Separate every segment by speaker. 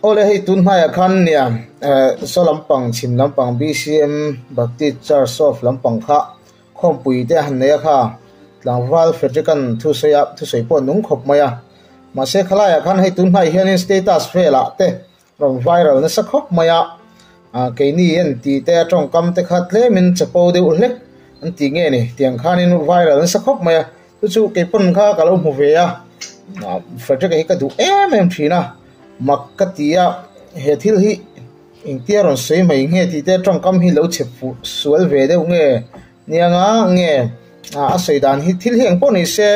Speaker 1: ole hei tun hmaya khan nia so lampang chim lampang BCM Baptist Church of lampang kha khom pui te han ne kha tlangwal fedrikan thu sei po nung khop maya ma se khala ya khan hei tun hmai hian status fela te rom viral na sakhop maya ke ni en ti te atong kam te khat le min chapo de ule an ti nge ni tiang khanin viral na sakhop maya chu ke pon kha kalo mu ve ya fedrik hi ka du em thina makatia he thil hi ingtiaron sei mai nge ti te tong kam hi lo chepu sual ve de nge nianga nge a seidan hi thil heng poni se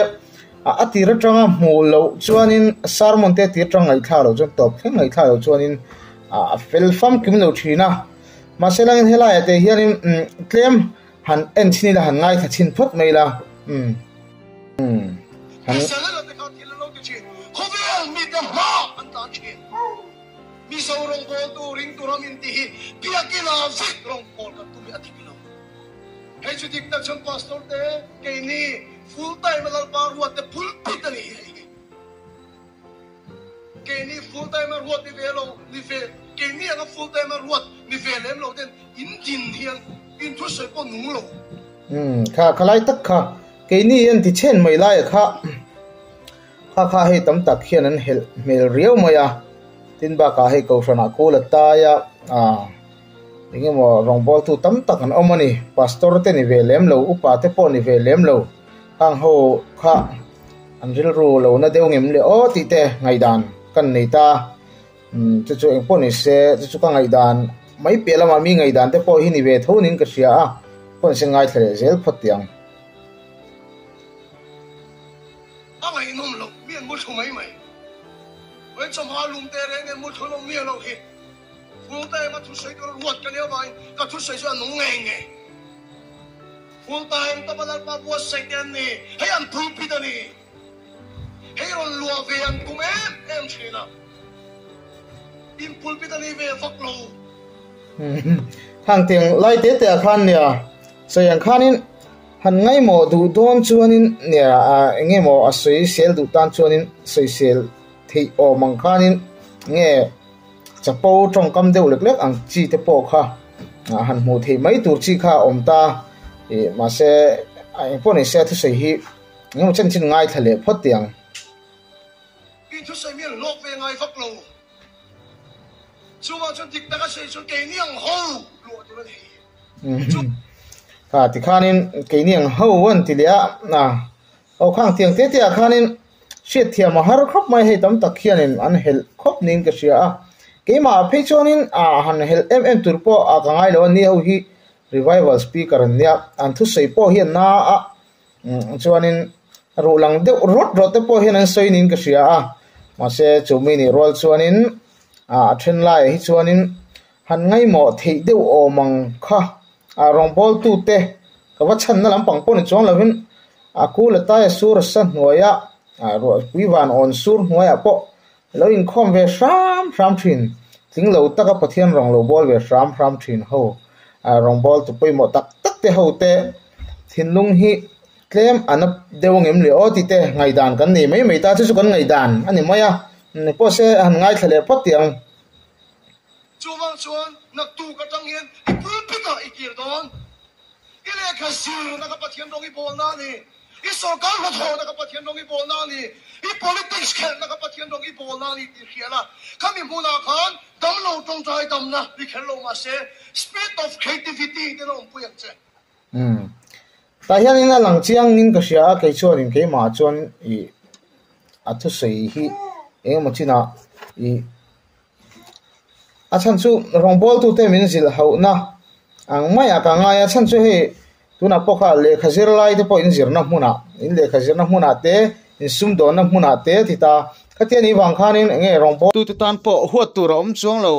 Speaker 1: a tira tanga mu lo chuanin sarmon te ti tang ai thalo jon top kheng ai thalo chuanin a fel fam kim lo thina maselang hela ate hianin claim han en chini la han ngai thachin phot mai la han mi so rong ko tu ring tu ram in ti pia ki la fik rong ko ka tu mi atikilo he chu dik ta chon pastor te ke ni full time la pa ruat te full pit ni ke ni full time ruat ni velo ni fe ke ni ang full time ruat ni ve lem lo den in din hiang in thu se ko nung lo kha khalai tak kha ke ni en ti chen mai lai kha he tam tak hian an hel mel riau maya tin ba ka he ko sana ko la ta ya inge mo rong bol tu tam tak an omani pastor te ni velem lo upa te po ni velem lo hang ho kha an ril ru lo na deu ngem le o ti te ngai dan kan nei ta chu eng po ni se chu ka ngai dan mai pela ma mi ngai dan te po hi ni ve tho nin ka sia pon se ngai thre zel phot tiang
Speaker 2: ai nom lo mian mo chu mai mai when some halum tere ne mo chu lo mi lo hi full time ma thu sei ko ruat ka ne vai ka thu sei so nong nge nge full time ta balar pa bo sei ten ni hey am thu pi da ni hey ron lo ve ang kum em china in pul pi da ni ve fak lo
Speaker 1: thang tiang lai te te khan nia so yang khanin han ngai mo du don chuanin nia nge mo a sei sel du tan chuanin sei sel thei o mang khanin nge chapo trong kam deu lek lek ang chi te po kha han mu thei mai tur chi kha om ta ma se ai po ni se thu sei hi nge chen chin ngai thale phot tiang
Speaker 2: in thu sei mi lok ve ngai fak lo chuwa chon dik ta ka sei chon ke niang ho lo tu ni
Speaker 1: ti khanin ke niang ho wan ti lia na o khang tiang te te khanin shit thiam har khop mai he tam tak khianin an hel khop ning ka sia ke ma phe chonin han hel turpo a ka ngai lo ni ho hi revival speaker nia an thu sei po hi na chuanin ro lang de rot te po hi an soi ning ka sia ma se chumi ni rol chuanin then lai hi chuanin han ngai mo thei deu o mang kha rong bol tu te ka wa chan na lam pang po ni chong lovin aku la ta sur san noya ro wi van on sur noya po lo in khom ve ram thin thing lo ta ka pathian rong lo bol ve ram thin ho rong bol tu poi mo tak te ho te thin lung hi claim anap deu ngem le o ti te ngai dan kan ni mai ta chu kan ngai dan ani maya ni po se han ngai thale pot tiang
Speaker 2: chuwang chuan nak tu ka tang hian pul pita ikir don ile ka sir na ka pathian rong I bol na ni I sarkar ho tho na ka pathian rong I bol na ni I politics khen na ka pathian rong I bol na ni ti khiala kami muna khan dam lo tong chai dam na ri khen lo ma se spirit of creativity de lo puyang che
Speaker 1: ta hian in a lang chiang nin ka sia ke chuan in ke ma chuan I athu sei hi mo china I chan chu rong bol tu te min zil ho na ang mai ka nga ya chan chu he tuna pokha le khazir lai te po in zir na hmuna in le khazir na hmuna te in sum do na hmuna te thita khatian I wang khanin nge rong bol tu tan po huat tu rom chong lo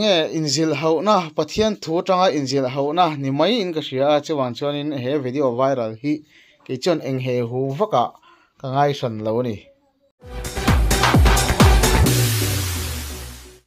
Speaker 1: nge in zil ho na pathian thu tanga in zil ho na ni mai in ka sia chawang chuan in he video viral hi ke chon eng he hu vaka ka ngai san lo ni